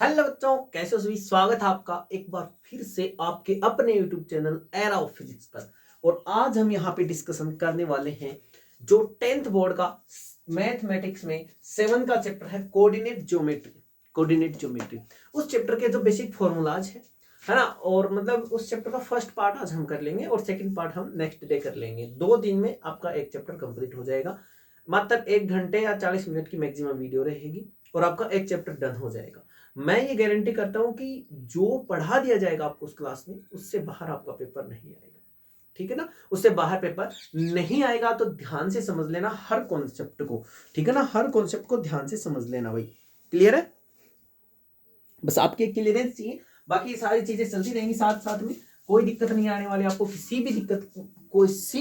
Hello बच्चों, कैसे हो सभी। स्वागत है आपका एक बार फिर से आपके अपने YouTube channel era of physics पर। और आज हम यहाँ पे डिस्कशन करने वाले हैं जो 10th बोर्ड का मैथमेटिक्स में 7 का चैप्टर है कोऑर्डिनेट ज्योमेट्री। उस चैप्टर के जो बेसिक फॉर्मूलाज है ना। और मतलब उस चैप्टर का फर्स्ट पार्ट आज हम कर लेंगे और सेकंड पार्ट हम नेक्स्ट डे कर लेंगे। 2 दिन में आपका एक चैप्टर कंप्लीट हो जाएगा। मात्र 1 घंटे या 40 मिनट की मैक्सिमम वीडियो रहेगी और आपका एक चैप्टर डन हो जाएगा। मैं ये गारंटी करता हूं कि जो पढ़ा दिया जाएगा आपको उस क्लास में उससे बाहर आपका पेपर नहीं आएगा। ठीक है ना, उससे बाहर पेपर नहीं आएगा। तो ध्यान से समझ लेना हर कॉन्सेप्ट को। ठीक है ना, हर कॉन्सेप्ट को ध्यान से समझ लेना भाई। क्लियर है, बस आपके क्लियरेंस चाहिए, बाकी सारी चीजें चलती रहेंगी साथ साथ में। कोई दिक्कत नहीं आने वाली आपको, किसी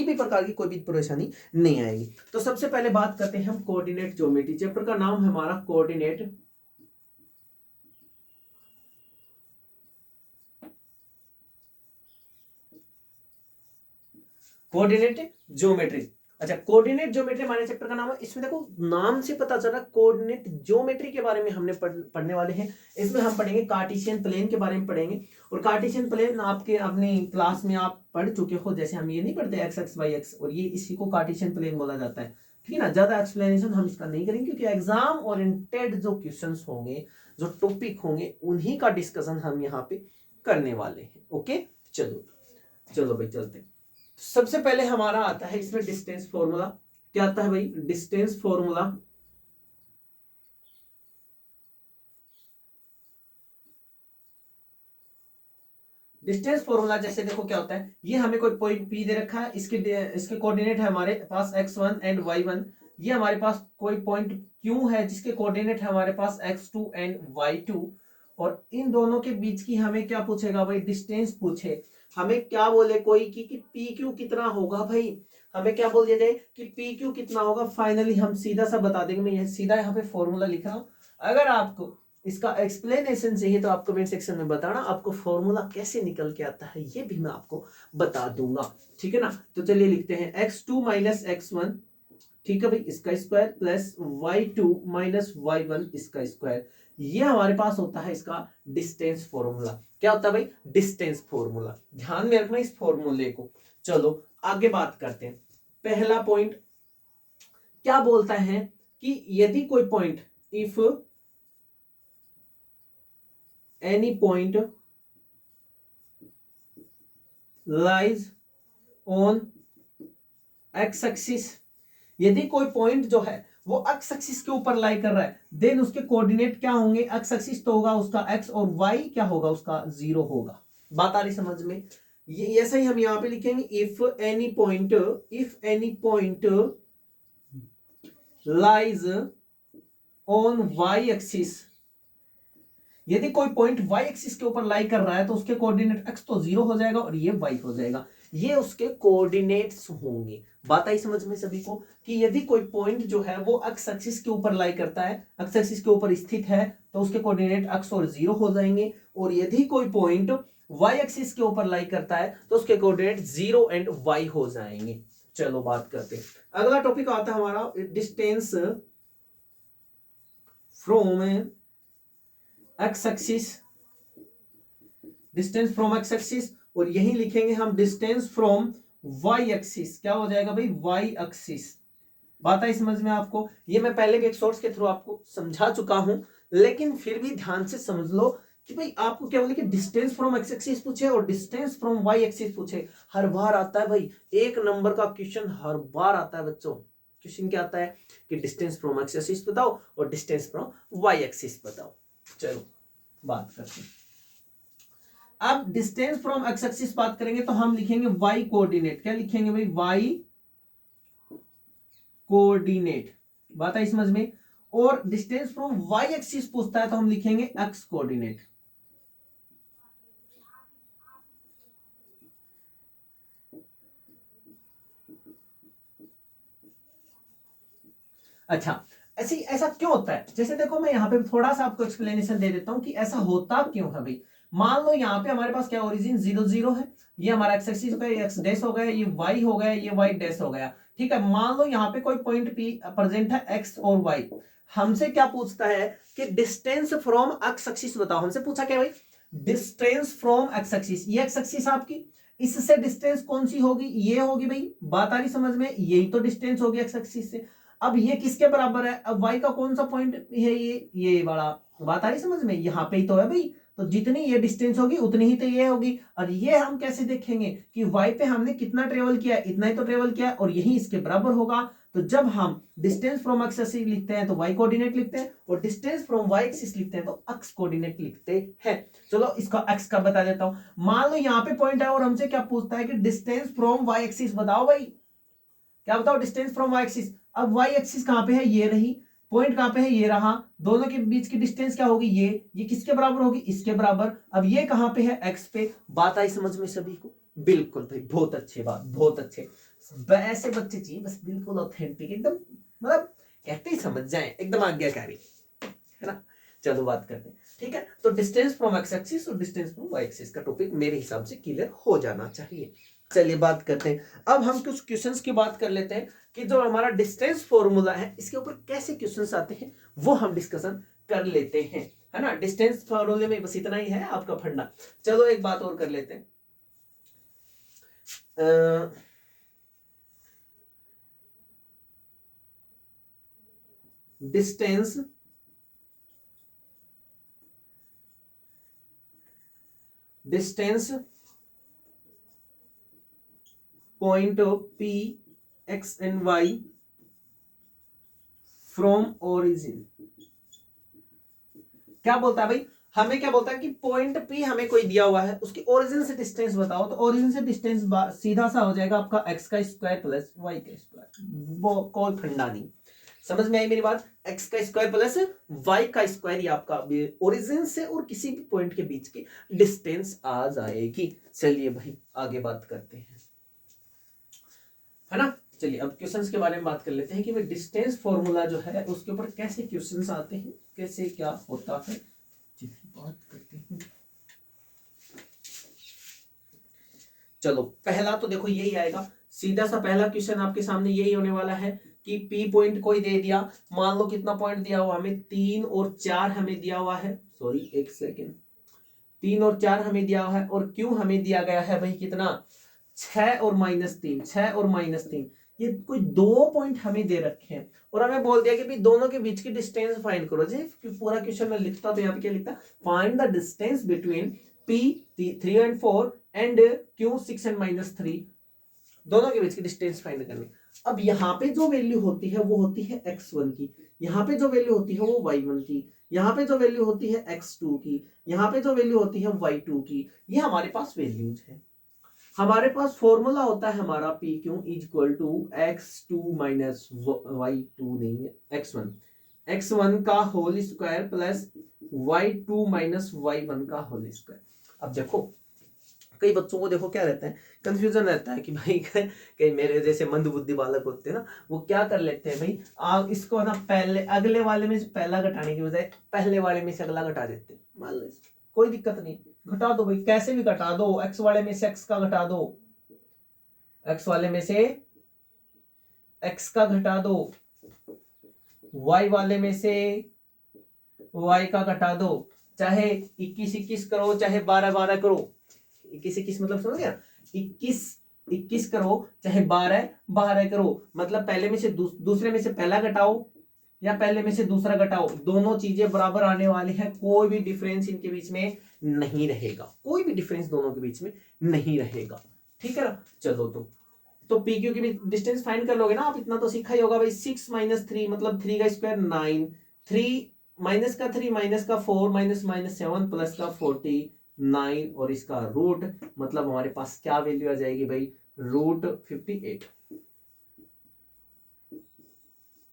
भी प्रकार की कोई भी परेशानी नहीं आएगी। तो सबसे पहले बात करते हैं हम कोऑर्डिनेट ज्योमेट्री। चैप्टर का नाम है हमारा कोऑर्डिनेट ज्योमेट्री। अच्छा, कोऑर्डिनेट ज्योमेट्री हमारे चैप्टर का नाम है। इसमें देखो नाम से पता चल रहा है कोऑर्डिनेट ज्योमेट्री के बारे में हमने पढ़ने वाले हैं। इसमें हम पढ़ेंगे कार्टेशियन प्लेन के बारे में पढ़ेंगे। और कार्टेशियन प्लेन आपके अपनी क्लास में आप पढ़ चुके हो। जैसे हम ये नहीं पढ़ते एक्स एक्स वाई एक्स, और ये इसी को कार्टेशियन प्लेन बोला जाता है। ठीक है ना, ज्यादा एक्सप्लेनेशन हम इसका नहीं करेंगे क्योंकि एग्जाम ओरिएंटेड जो क्वेश्चंस होंगे, जो टॉपिक होंगे, उन्हीं का डिस्कशन हम यहाँ पे करने वाले हैं। ओके, चलो चलो भाई चलते हैं। सबसे पहले हमारा आता है इसमें डिस्टेंस फॉर्मूला। क्या आता है भाई? Distance formula. डिस्टेंस फॉर्मूला जैसे देखो क्या होता है, ये हमें कोई पॉइंट पी दे रखा है, इसके कोऑर्डिनेट है हमारे पास x1 एंड y1। ये हमारे पास कोई पॉइंट q है जिसके कोऑर्डिनेट है हमारे पास x2 एंड y2। और इन दोनों के बीच की हमें क्या पूछेगा भाई? डिस्टेंस पूछे। हमें क्या बोले कोई कि पी क्यू कितना होगा भाई। हमें क्या बोल दिया जाए कि पी क्यू कितना होगा। फाइनली हम सीधा सा बता देंगे। मैं सीधा यहाँ पे फॉर्मूला लिख रहा हूँ। अगर आपको इसका एक्सप्लेनेशन चाहिए तो आप कमेंट सेक्शन में बताना, आपको फॉर्मूला कैसे निकल के आता है ये भी मैं आपको बता दूंगा। ठीक है ना, तो चलिए लिखते हैं x2 माइनस x1, ठीक है भाई, इसका square plus y2 minus y1 इसका स्क्वायर। ये हमारे पास होता है इसका डिस्टेंस फॉर्मूला। क्या होता है भाई? Distance formula. ध्यान में रखना इस फॉर्मूले को। चलो आगे बात करते हैं। पहला पॉइंट क्या बोलता है कि यदि कोई point, if any point lies on x axis, यदि कोई पॉइंट जो है वो x एक्सिस के ऊपर लाई कर रहा है, देन उसके कोऑर्डिनेट क्या होंगे? x एक्सिस तो होगा उसका x, और y क्या होगा उसका? 0 होगा। बात आ रही समझ में? ये ऐसा ही हम यहां पे लिखेंगे, if any point lies on y axis. यदि कोई पॉइंट y एक्सिस के ऊपर लाई कर रहा है तो उसके कोऑर्डिनेट x तो 0 हो जाएगा और ये y हो जाएगा। ये उसके कोऑर्डिनेट्स होंगे। बात आई समझ में सभी को कि यदि कोई पॉइंट जो है वो x एक्सिस के ऊपर लाई करता है, x एक्सिस के ऊपर स्थित है, तो उसके कोऑर्डिनेट x और 0 हो जाएंगे। और यदि कोई पॉइंट y एक्सिस के ऊपर लाई करता है तो उसके कोऑर्डिनेट 0 एंड y हो जाएंगे। चलो बात करते हैं। अगला टॉपिक आता है हमारा distance from x axis. Distance from x axis, और यही लिखेंगे हम डिस्टेंस फ्रॉम वाई एक्सिस। क्या हो जाएगा भाई? Y axis. बात आई समझ में आपको? ये मैं पहले भी एक सोर्स के थ्रू आपको समझा चुका हूं, लेकिन फिर भी ध्यान से समझ लो कि भाई आपको क्या बोले कि डिस्टेंस फ्रॉम एक्स एक्सिस पूछे और डिस्टेंस फ्रॉम वाई एक्सिस पूछे। हर बार आता है भाई, 1 नंबर का क्वेश्चन हर बार आता है बच्चों। क्वेश्चन क्या आता है कि डिस्टेंस फ्रॉम एक्स एक्सिस बताओ और डिस्टेंस फ्रॉम वाई एक्सिस बताओ। चलो बात करते हैं। अब डिस्टेंस फ्रॉम एक्स एक्सिस बात करेंगे तो हम लिखेंगे y कोऑर्डिनेट। क्या लिखेंगे भाई? y coordinate. बात आई समझ में? और डिस्टेंस फ्रॉम y एक्सिस पूछता है तो हम लिखेंगे x कोऑर्डिनेट। अच्छा, ऐसा क्यों होता है? जैसे देखो मैं यहां पे थोड़ा सा आपको एक्सप्लेनेशन दे देता हूं कि ऐसा होता क्यों है भाई। मान लो यहाँ पे हमारे पास क्या ओरिजिन 0 0 है, ये हमारा एक्स एक्सिस हो गया, ये एक्स डैश हो गया, ये वाई हो गया, ये वाई डैश हो गया। ठीक है, मान लो यहाँ पे कोई पॉइंट पी प्रेजेंट है एक्स और वाई। हमसे क्या पूछता है कि डिस्टेंस फ्रॉम एक्स एक्सिस बताओ। हमसे पूछा क्या भाई, डिस्टेंस फ्रॉम एक्स एक्सिस, ये एक्स एक्सिस आपकी, इससे डिस्टेंस कौन सी होगी, ये होगी भाई, बात आ रही समझ में, यही तो डिस्टेंस होगी एक्स एक्सिस से। अब ये किसके बराबर है, अब y का कौन सा पॉइंट है, ये वाला, बात आ रही समझ में, यहाँ पे ही तो है भाई, तो जितनी ये डिस्टेंस होगी उतनी ही तो ये होगी। और ये हम कैसे देखेंगे कि y पे हमने कितना ट्रेवल किया, इतना ही तो ट्रेवल किया, और यही इसके बराबर होगा। तो जब हम डिस्टेंस फ्रॉम एक्स एक्सिस लिखते हैं तो y कोऑर्डिनेट लिखते हैं, और डिस्टेंस फ्रॉम y एक्सिस लिखते हैं तो x कोऑर्डिनेट लिखते हैं। चलो इसका x का बता देता हूं। मान लो यहाँ पे पॉइंट है और हमसे क्या पूछता है कि डिस्टेंस फ्रॉम y एक्सिस बताओ भाई, क्या बताओ, डिस्टेंस फ्रॉम y एक्सिस। अब y एक्सिस कहां पे है, ये रही, पॉइंट कहां पे है, ये रहा, दोनों के बीच की डिस्टेंस क्या होगी, ये किसके बराबर होगी, इसके बराबर। अब ये कहां पे है, x पे। बात आई समझ में सभी को, बिल्कुल भाई, बहुत अच्छी बात, बहुत अच्छे, ऐसे बच्चे चाहिए बस, बिल्कुल ऑथेंटिक एकदम, मतलब कहते ही समझ जाए, एकदम आज्ञाकारी, है ना। चलो बात करते हैं, ठीक है। तो डिस्टेंस फ्रॉम एक्स एक्सिस और डिस्टेंस फ्रॉम वाई एक्सिस का टॉपिक मेरे हिसाब से क्लियर हो जाना चाहिए। चलिए बात करते हैं, अब हम कुछ क्वेश्चंस की बात कर लेते हैं कि जो हमारा डिस्टेंस फॉर्मूला है इसके ऊपर कैसे क्वेश्चंस आते हैं वो हम डिस्कशन कर लेते हैं, है ना। डिस्टेंस फॉर्मूले में बस इतना ही है आपका फंडा। चलो एक बात और कर लेते हैं, distance point of P X and Y from origin. क्या बोलता है भाई, हमें क्या बोलता है कि पॉइंट P हमें कोई दिया हुआ है, उसकी ओरिजिन से डिस्टेंस बताओ। तो ओरिजिन से डिस्टेंस सीधा सा हो जाएगा आपका x का स्क्वायर प्लस y का स्क्वायर, वो कोई फंडा नहीं, समझ में आई मेरी बात। x का स्क्वायर प्लस y का स्क्वायर, ये आपका ओरिजिन से और किसी भी पॉइंट के बीच की डिस्टेंस आ जाएगी। चलिए भाई आगे बात करते हैं, है ना। चलिए अब क्वेश्चंस के बारे में बात कर लेते हैं कि भाई डिस्टेंस फॉर्मूला जो है उसके ऊपर कैसे क्वेश्चंस आते हैं, कैसे क्या होता है, बात करते हैं। चलो पहला तो देखो यही आएगा, सीधा सा पहला क्वेश्चन आपके सामने यही होने वाला है कि P पॉइंट कोई दे दिया, मान लो कितना पॉइंट दिया हुआ हमें, 3 और 4 हमें दिया हुआ है, सॉरी एक सेकेंड, 3 और 4 हमें दिया हुआ है, और Q हमें दिया गया है भाई कितना, 6 और -3, 6 और -3, ये कोई 2 पॉइंट हमें दे रखे हैं, और हमें बोल दिया कि भाई दोनों के बीच की डिस्टेंस फाइंड करो। जी पूरा क्वेश्चन में लिखता तो यहाँ पे क्या लिखता, find the distance between P 3 and 4 and Q 6 and -3, दोनों के बीच की डिस्टेंस फाइंड करनी। अब यहाँ पे जो वैल्यू होती है वो होती है x1 की, यहाँ पे जो वैल्यू होती है वो y1 की, यहाँ पे जो वैल्यू होती है x2 की, यहाँ पे जो वैल्यू होती है y2 की, ये हमारे पास वैल्यूज है। हमारे पास फॉर्मूला होता है हमारा P Q equal to x2 minus y2 नहीं है x1 का whole square plus y2 minus y1 का होल स्क्वायर। अब देखो कई बच्चों को देखो क्या रहता है, कंफ्यूजन रहता है कि भाई कई मेरे जैसे मंदबुद्धि बालक होते हैं ना, वो क्या कर लेते हैं भाई, आप इसको ना पहले अगले वाले में से पहला घटाने की बजाय पहले वाले में से अगला घटा देते हैं। मान लो कोई दिक्कत नहीं, घटा दो भाई, कैसे भी घटा दो, एक्स वाले में से एक्स का घटा दो, एक्स वाले में से एक्स का घटा दो, वाई वाले में से वाई का घटा दो, चाहे 21-21 करो चाहे 12-12 करो, 21-21 मतलब समझ गया, 21-21 करो चाहे 12-12 करो, मतलब पहले में से दूसरे में से पहला घटाओ या पहले में से दूसरा घटाओ, दोनों चीजें बराबर आने वाली है, कोई भी डिफरेंस इनके बीच में नहीं रहेगा, कोई भी डिफरेंस दोनों के बीच में नहीं रहेगा, ठीक है ना। चलो तो पी क्यू की भी डिस्टेंस फाइंड कर लोगे ना आप, इतना तो सीखा ही होगा भाई। 6 - 3 मतलब 3 का स्क्वायर 9, 3 माइनस का 3 माइनस का 4 माइनस -7 प्लस का 49, और इसका रूट मतलब हमारे पास क्या वैल्यू आ जाएगी भाई, √58।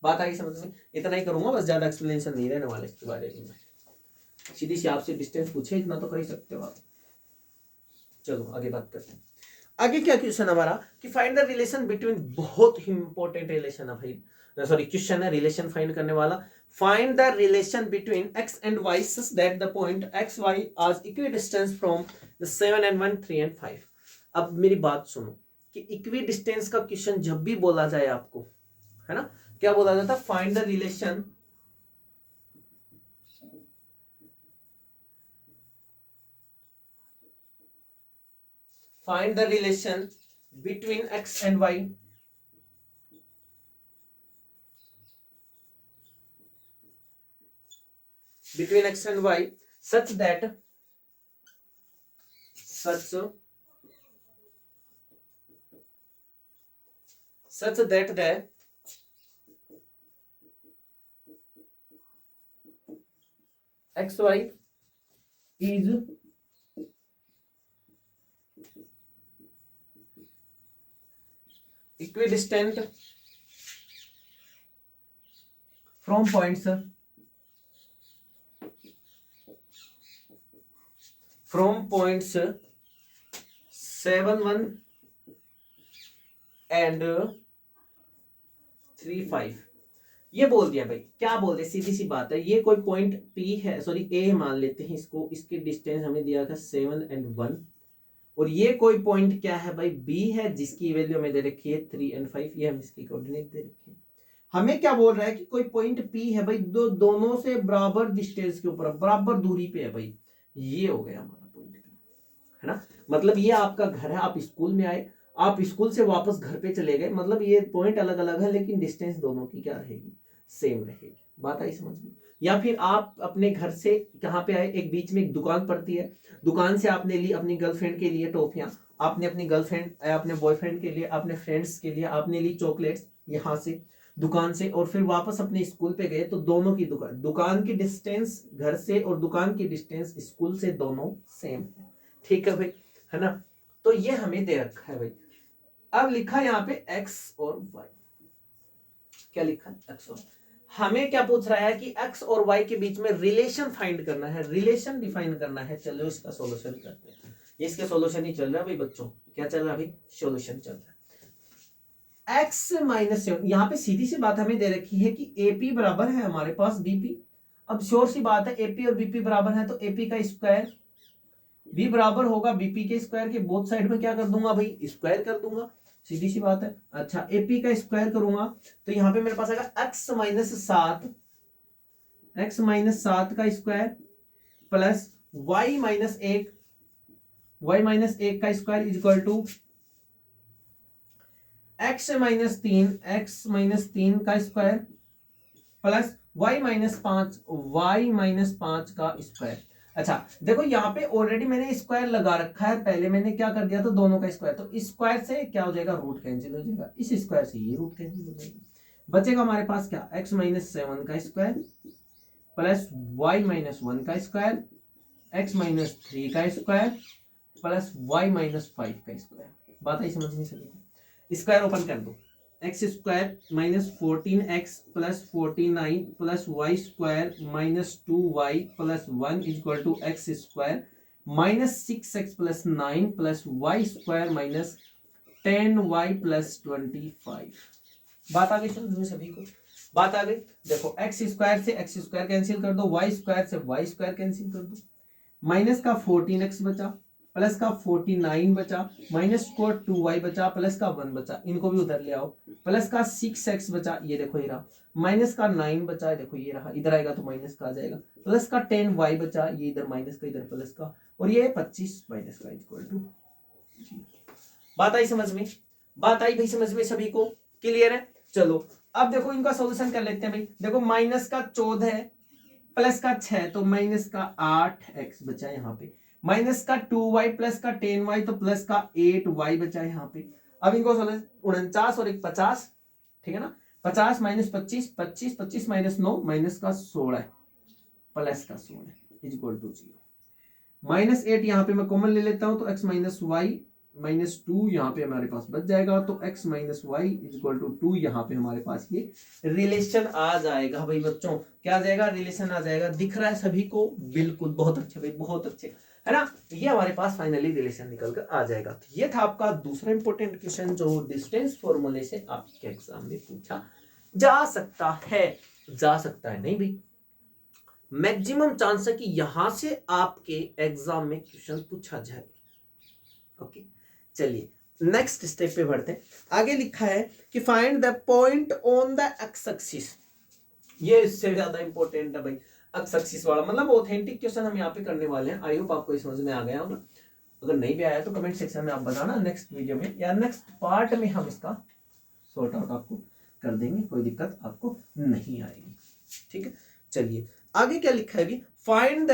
बात आई समझ में, इतना ही करूंगा बस, ज्यादा एक्सप्लेनेशन नहीं रहने वाला इसके बारे में। सीधी सी आपसे डिस्टेंस पूछे इतना तो कर ही सकते हो आप। चलो आगे बात करते हैं। आगे क्या क्वेश्चन हमारा कि फाइंड द रिलेशन बिटवीन, बहुत ही इंपॉर्टेंट रिलेशन है भाई, सॉरी क्वेश्चन है रिलेशन फाइंड करने वाला। Find the relation between x and y such that the point x y are equidistant from the 7 and 1 3 and 5। अब मेरी बात सुनो कि इक्विडिस्टेंस का क्वेश्चन जब भी बोला जाए आपको, है ना, क्या बोला जाता है, find the relation find the relation between X and Y, between x and y such that the xy is equidistant from points 7, 1 and 3, 5। ये बोल दिया भाई, क्या बोल दिया, सीधी सी बात है, ये कोई पॉइंट P है, सॉरी A मान लेते हैं इसको, इसकी डिस्टेंस हमें दिया था 7 and 1, और ये कोई पॉइंट क्या है भाई B है, जिसकी वैल्यू हमें दे रखी है 3 and 5, ये हम इसकी कोऑर्डिनेट दे रखी है। हमें क्या बोल रहा है कि कोई पॉइंट P है भाई, दोनों से बराबर डिस्टेंस के ऊपर, बराबर दूरी पे है भाई, ये हो गया हमारा पॉइंट P, है ना। मतलब ये आपका घर है, आप स्कूल में आए, आप स्कूल से वापस घर पे चले गए, मतलब ये पॉइंट अलग अलग है लेकिन डिस्टेंस दोनों की क्या रहेगी, सेम रहेगी। बात आई समझ में। या फिर आप अपने घर से कहाँ पे आए, एक बीच में एक दुकान पड़ती है, दुकान से आपने ली अपनी गर्लफ्रेंड के लिए टॉफियां, आपने अपनी गर्लफ्रेंड अपने बॉयफ्रेंड के लिए, अपने फ्रेंड्स के लिए आपने ली चॉकलेट्स यहाँ से दुकान से, और फिर वापस अपने स्कूल पे गए, तो दोनों की दुकान की डिस्टेंस घर से और दुकान की डिस्टेंस स्कूल से दोनों सेम है, ठीक है भाई, है ना। तो ये हमें दे रखा है भाई। अब लिखा यहाँ पे x और y, क्या लिखा है x और, हमें क्या पूछ रहा है कि x और y के बीच में रिलेशन फाइंड करना है, रिलेशन डिफाइन करना है। चलो इसका सॉल्यूशन करते हैं। इसके सॉल्यूशन ही चल रहा है भाई बच्चों, क्या चल रहा है भाई, सॉल्यूशन चल रहा है। x माइनस 7, यहाँ पे सीधी सी बात हमें दे रखी है कि AP बराबर है हमारे पास BP। अब श्योर सी बात है AP और BP बराबर है, तो AP का स्क्वायर B बराबर होगा BP के स्क्वायर के, बोथ साइड में क्या कर दूंगा भाई, स्क्वायर कर दूंगा, सीधी सी बात है। अच्छा AP का स्क्वायर करूंगा तो यहाँ पे मेरे पास आएगा x माइनस 7 का स्क्वायर प्लस y माइनस 1 का square is equal to x minus 3 का स्क्वायर प्लस y माइनस 5 का स्क्वायर। अच्छा देखो यहाँ पे ऑलरेडी मैंने स्क्वायर लगा रखा है, पहले मैंने क्या कर दिया था, दोनों का स्क्वायर, तो स्क्वायर से क्या हो जाएगा, रूट कैंसिल हो जाएगा, इस स्क्वायर से ये रूट कैंसिल हो जाएगा, बचेगा हमारे पास क्या, x माइनस 7 का स्क्वायर प्लस y माइनस 1 का स्क्वायर, x माइनस 3 का स्क्वायर प्लस y माइनस 5 का स्क्वायर। बात आई समझ में सभी, स्क्वायर ओपन कर दो, X square minus 14x plus 49 plus Y square minus 2y plus 1 is equal to X square minus 6x plus 9 plus Y square minus 10y plus 25। बात आ गई समझ में सभी को, बात आ गई। देखो एक्स स्क्वायर से एक्स स्क्वायर कैंसिल कर दो, वाई स्क्वायर से वाई स्क्वायर कैंसिल कर दो, माइनस का 14x बचा प्लस का 49 बचा, माइनस को 2y बचा, प्लस का 1 बचा, इनको भी उधर ले आओ, प्लस का 6x बचा, ये देखो ये रहा, माइनस का 9 बचा, देखो ये रहा, इधर आएगा तो माइनस का आ जाएगा, प्लस का 10y बचा, ये इधर माइनस का इधर प्लस का, और ये 25 माइनस का इक्वल टू। बात आई समझ में, बात आई भाई समझ में सभी को, क्लियर है। चलो अब देखो इनका सॉल्यूशन कर लेते हैं भाई। देखो माइनस का 14 है प्लस का 6, तो माइनस का 8x बचा यहाँ पे, माइनस का 2y प्लस का 10y, तो प्लस का 8y बचा यहाँ पे। अब इनको 49 और एक 50, ठीक है ना, 50 माइनस 25, 25 माइनस 9 माइनस का 16 प्लस का 16 इज इक्वल टू 0। माइनस 8 यहाँ पे मैं कॉमन ले लेता हूं, तो x माइनस वाई माइनस 2 यहाँ पे हमारे पास बच जाएगा, तो x minus Y is equal to 2, यहाँ पे हमारे पास ये रिलेशन आ जाएगा भाई बच्चों, क्या आ जाएगा, रिलेशन आ जाएगा। दिख रहा है सभी को, बिल्कुल, बहुत अच्छे भाई, बहुत अच्छे, है ना। ये हमारे पास फाइनली रिलेशन निकल कर आ जाएगा। तो ये था आपका दूसरा इंपॉर्टेंट क्वेश्चन जो डिस्टेंस फॉर्मूले से आपके एग्जाम में पूछा जा सकता है, जा सकता है नहीं भाई, मैक्सिमम चांस है कि यहां से आपके एग्जाम में क्वेश्चन पूछा जाए। ओके चलिए नेक्स्ट स्टेप पे बढ़ते हैं। आगे लिखा है कि find the point on the x axis, ये इससे ज्यादा इंपॉर्टेंट है भाई, एक्स एक्सिस वाला, मतलब ऑथेंटिक क्वेश्चन हम यहाँ पे करने वाले हैं। आई होप आपको समझ में आ गया होगा। अगर नहीं भी आया तो कमेंट सेक्शन में आप बताना, नेक्स्ट वीडियो में या नेक्स्ट पार्ट में हम इसका सॉर्ट आउट आपको कर देंगे, कोई दिक्कत आपको नहीं आएगी। ठीक है, चलिए आगे क्या लिखा है अभी, find the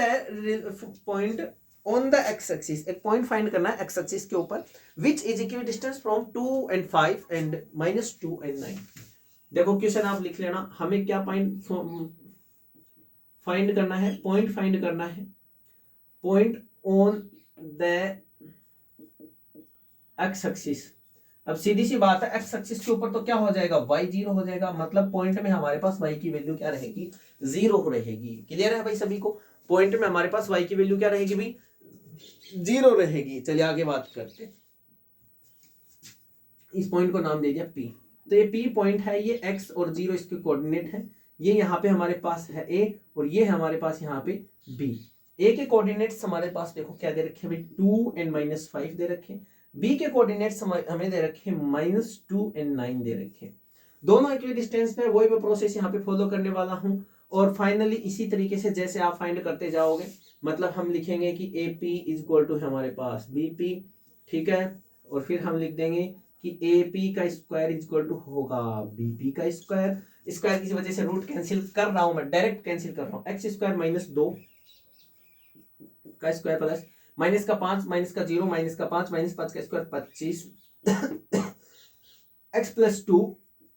point on the x axis, एक पॉइंट फाइंड करना है एक्स एक्सिस के ऊपर, which is equidistance from 2 and 5 and -2 and 9। देखो क्वेश्चन आप लिख लेना, हमें क्या पॉइंट फाइंड करना है, पॉइंट फाइंड करना है, point on the x axis. अब सीधी सी बात है, एक्स एक्सिस के ऊपर तो क्या हो जाएगा, y 0 हो जाएगा, मतलब पॉइंट में हमारे पास y की वैल्यू क्या रहेगी, 0 रहेगी। क्लियर है भाई सभी को, पॉइंट में हमारे पास y की वैल्यू क्या रहेगी भाई, 0 रहेगी। चलिए आगे बात करते हैं, इस पॉइंट को नाम दे दिया P। तो ये P पॉइंट है, ये x और 0 इसके कोऑर्डिनेट है, ये यहाँ पे हमारे पास है A और ये हमारे पास यहाँ पे B। A के कोऑर्डिनेट्स हमारे पास देखो क्या दे रखे भाई, 2 and -5 दे रखे, B के कोऑर्डिनेट्स हमें दे रखे -2 and 9 दे रखे। दोनों इक्विडिस्टेंस पे वही मैं प्रोसेस यहाँ पे फॉलो करने वाला हूँ। और फाइनली इसी तरीके से जैसे आप फाइंड करते जाओगे, मतलब हम लिखेंगे कि AP इज इक्वल टू हमारे पास BP, ठीक है, और फिर हम लिख देंगे कि AP का स्क्वायर इज इक्वल टू होगा BP का स्क्वायर। स्क्वायर की वजह से रूट कैंसिल कर रहा हूं मैं, डायरेक्ट कैंसिल कर रहा हूं, एक्स स्क्वायर -2 का स्क्वायर प्लस माइनस का 5 माइनस का 0 माइनस का 5 माइनस 5 का स्क्वायर 25 एक्स प्लस 2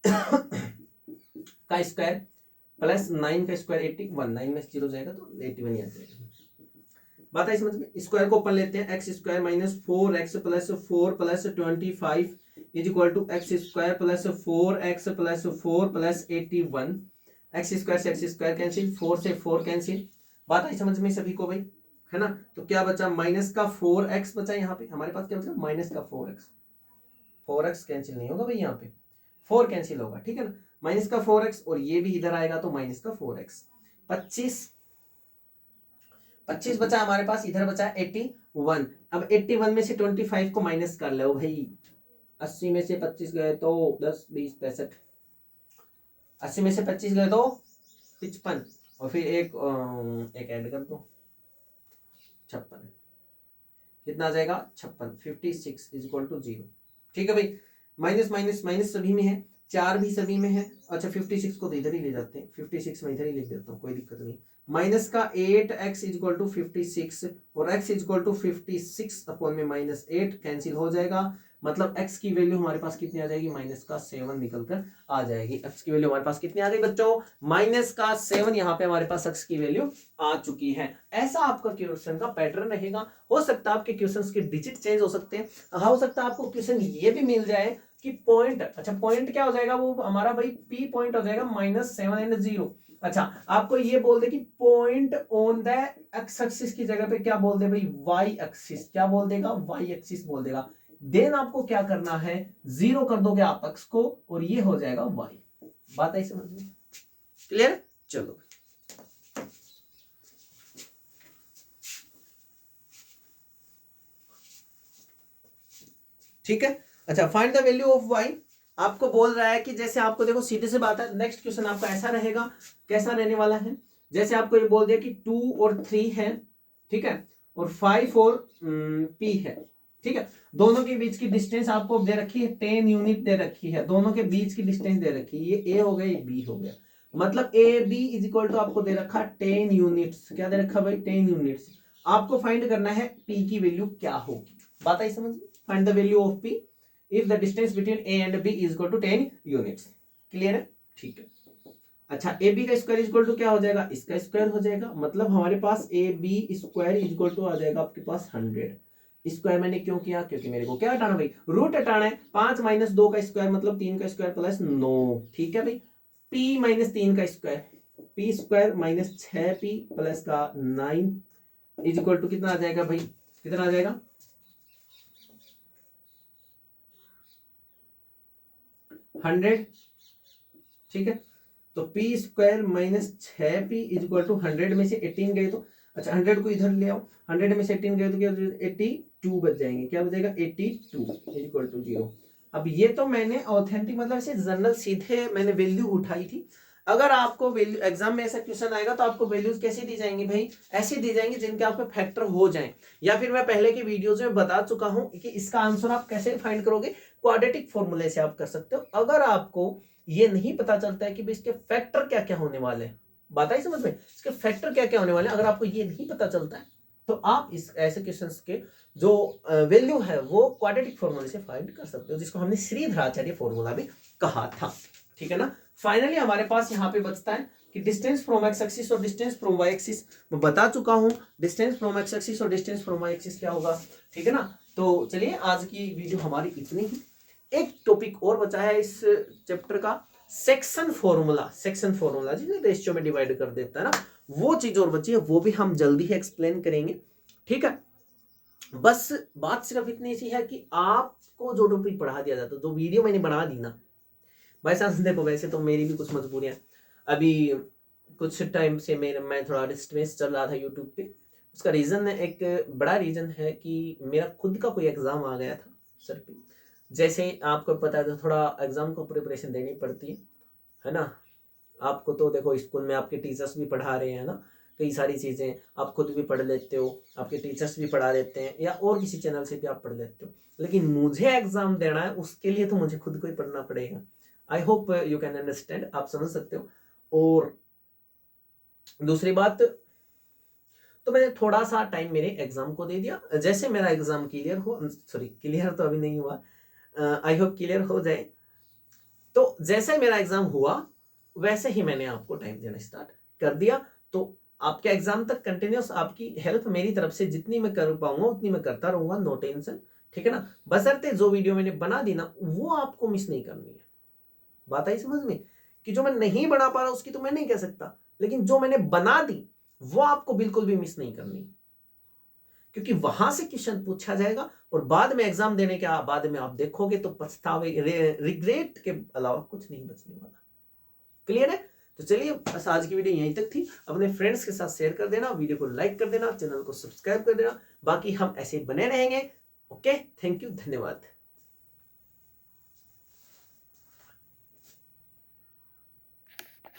का स्क्वायर प्लस 9 का स्क्वायर 81, 9 में 0 जाएगा तो 81 ही आ जाएगा। बात आई समझ में, स्क्वायर को ओपन लेते हैं, X square -4x plus 4 plus 25 is equal to X square plus 4x plus 4 plus 81। X square से एक्स स्क्वायर कैंसिल, 4 से 4 कैंसिल। बात आई समझ में सभी को भाई, है ना। तो क्या बचा, माइनस का 4x बचा, यहाँ पे हमारे पास क्या बचा, माइनस का 4x कैंसिल नहीं होगा भाई, यहाँ पे 4 कैंसिल होगा, ठीक है ना, माइनस का 4x और ये भी इधर आएगा तो माइनस का 4x। 25 बचा हमारे पास, इधर बचा 81। अब 81 में से 25 को माइनस कर लो भाई, 80 में से 25 गए तो 10 20 65, 80 में से 25 गए तो 55 और फिर एक ऐड कर दो 56, कितना आ जाएगा 56, 56 इज इक्वल टू 0। ठीक है भाई, माइनस माइनस माइनस सभी में है, 4 भी सभी में है। अच्छा 56 को तो इधर ही ले जाते हैं, 56 में इधर ही लिख देता हूँ, कोई दिक्कत नहीं। माइनस का 8x इज इक्वल टू 56 और x is equal to 56 upon में -8 कैंसिल हो जाएगा, मतलब x की वैल्यू हमारे पास कितनी आ जाएगी, माइनस का 7 निकल कर आ जाएगी। x की वैल्यू हमारे पास कितनी आ गई बच्चों, माइनस का 7। यहाँ पे हमारे पास x की वैल्यू आ चुकी है। ऐसा आपका क्वेश्चन का पैटर्न रहेगा। हो सकता है आपके क्वेश्चन के डिजिट चेंज हो सकते हैं, हो सकता है आपको क्वेश्चन ये भी मिल जाए कि पॉइंट, अच्छा पॉइंट क्या हो जाएगा वो हमारा भाई P पॉइंट हो जाएगा -7 and 0। अच्छा आपको ये बोल दे कि point on the x axis की जगह पे क्या बोल दे भाई, वाई एक्सिस, क्या बोल देगा, वाई एक्सिस बोल देगा। देन आपको क्या करना है, 0 कर दोगे आप एक्स को और ये हो जाएगा वाई। बात आई समझ में, क्लियर। चलो ठीक है। अच्छा find the value of Y, आपको बोल रहा है कि जैसे आपको देखो सीधे से बात है, नेक्स्ट क्वेश्चन आपका ऐसा रहेगा, कैसा रहने वाला है, जैसे आपको ये बोल दिया कि 2 और 3 है, ठीक है, और 5 और P है, ठीक है। दोनों के बीच की डिस्टेंस आपको दे रखी है 10 यूनिट दे रखी है, दोनों के बीच की डिस्टेंस दे रखी है, ये A हो गया ये B हो गया, मतलब AB इज इक्वल टू आपको दे रखा 10 यूनिट्स, क्या दे रखा भाई 10 यूनिट्स। आपको फाइंड करना है P की वैल्यू क्या होगी। बात आई समझ में, find the value of P if the distance between A and B is equal to 10 units। Clear है, ठीक है। अच्छा AB का स्क्वायर इज इक्वल टू क्या हो जाएगा, इसका स्क्वायर हो जाएगा, मतलब हमारे पास AB square is equal to आ जाएगा आपके पास 100। स्क्वायर मैंने क्यों किया, क्योंकि मेरे को क्या हटाना भाई, रूट हटाना है। 5 - 2 का स्क्वायर मतलब 3 का स्क्वायर प्लस 9, ठीक है भाई। P - 3 का square, P square -6P plus का 9 इज इक्वल टू कितना आ जाएगा भाई, कितना आ जाएगा 100, ठीक है। तो P square -6P is equal to 100 में से 18 गए तो, अच्छा 100 को इधर ले आओ, 100 में से 18 गए तो क्या 82 बच जाएंगे, क्या बचेगा 82 इज इक्वल टू 0। अब ये तो मैंने ऑथेंटिक मतलब से जनरल सीधे मैंने वैल्यू उठाई थी। अगर आपको वैल्यू एग्जाम में ऐसा क्वेश्चन आएगा तो आपको वैल्यूज कैसे दी जाएंगी भाई, ऐसे दी जाएंगी जिनके आप पे फैक्टर हो जाएं, या फिर मैं पहले की वीडियोज में बता चुका हूं कि इसका आंसर आप कैसे फाइंड करोगे, क्वाड्रेटिक फॉर्मूले से आप कर सकते हो। अगर आपको ये नहीं पता चलता है कि भाई इसके फैक्टर क्या क्या होने वाले हैं, बात आई समझ में, इसके फैक्टर क्या क्या होने वाले हैं, अगर आपको ये नहीं पता चलता है तो आप इस ऐसे क्वेश्चंस के जो वैल्यू है वो क्वाड्रेटिक फॉर्मूले से फाइंड कर सकते हो, जिसको हमने श्रीधराचार्य फॉर्मूला भी कहा था, ठीक है ना। फाइनली हमारे पास यहाँ पे बचता है कि डिस्टेंस फ्रॉम एक्स एक्सिस और डिस्टेंस फ्रॉम वाई एक्सिस, मैं बता चुका हूँ डिस्टेंस फ्रॉम एक्स एक्सिस और डिस्टेंस फ्रॉम वाई एक्सिस क्या होगा, ठीक है ना। तो चलिए आज की वीडियो हमारी इतनी ही। एक टॉपिक और बचा है इस चैप्टर का, सेक्शन फॉर्मूला, सेक्शन फॉर्मूला जिसे रेशियो में डिवाइड कर देता है ना, वो चीज और बची है, वो भी हम जल्दी ही एक्सप्लेन करेंगे, ठीक है। बस बात सिर्फ इतनी सी है कि आपको जो टॉपिक पढ़ा दिया जाता है, जो वीडियो मैंने बना दी ना, भाई साहब देखो वैसे तो मेरी भी कुछ मजबूरियां, अभी कुछ टाइम से मैं थोड़ा डिस्टर्बेंस चल रहा था यूट्यूब पे, उसका रीज़न एक बड़ा रीज़न है कि मेरा खुद का कोई एग्ज़ाम आ गया था सर पे, जैसे आपको पता है तो थोड़ा एग्ज़ाम को प्रिपरेशन देनी पड़ती है ना। आपको तो देखो स्कूल में आपके टीचर्स भी पढ़ा रहे हैं ना, कई सारी चीज़ें आप खुद भी पढ़ लेते हो, आपके टीचर्स भी पढ़ा लेते हैं, या और किसी चैनल से भी आप पढ़ लेते हो, लेकिन मुझे एग्ज़ाम देना है उसके लिए तो मुझे खुद को ही पढ़ना पड़ेगा। I hope you can understand, आप समझ सकते हो। और दूसरी बात, तो मैंने थोड़ा सा टाइम मेरे एग्जाम को दे दिया, जैसे मेरा एग्जाम क्लियर हो, सॉरी क्लियर तो अभी नहीं हुआ, आई होप क्लियर हो जाए, तो जैसे मेरा एग्जाम हुआ वैसे ही मैंने आपको टाइम देना स्टार्ट कर दिया। तो आपके एग्जाम तक कंटिन्यूस आपकी हेल्प मेरी तरफ से जितनी मैं कर पाऊंगा उतनी मैं करता रहूंगा, नो टेंशन, ठीक है ना। बशर्ते जो वीडियो मैंने बना दी ना वो आपको मिस नहीं करनी है, बात आई समझ में, कि जो मैं नहीं बना पा रहा उसकी तो मैं नहीं कह सकता, लेकिन जो मैंने बना दी वो आपको बिल्कुल भी मिस नहीं करनी, क्योंकि वहां से क्वेश्चन पूछा जाएगा और बाद में एग्जाम देने के बाद में आप देखोगे तो पछतावे, रिग्रेट के अलावा कुछ नहीं बचने वाला। क्लियर है? तो चलिए बस आज की वीडियो यहीं तक थी, अपने फ्रेंड्स के साथ शेयर कर देना, वीडियो को लाइक कर देना, चैनल को सब्सक्राइब कर देना, बाकी हम ऐसे बने रहेंगे। ओके, थैंक यू, धन्यवाद।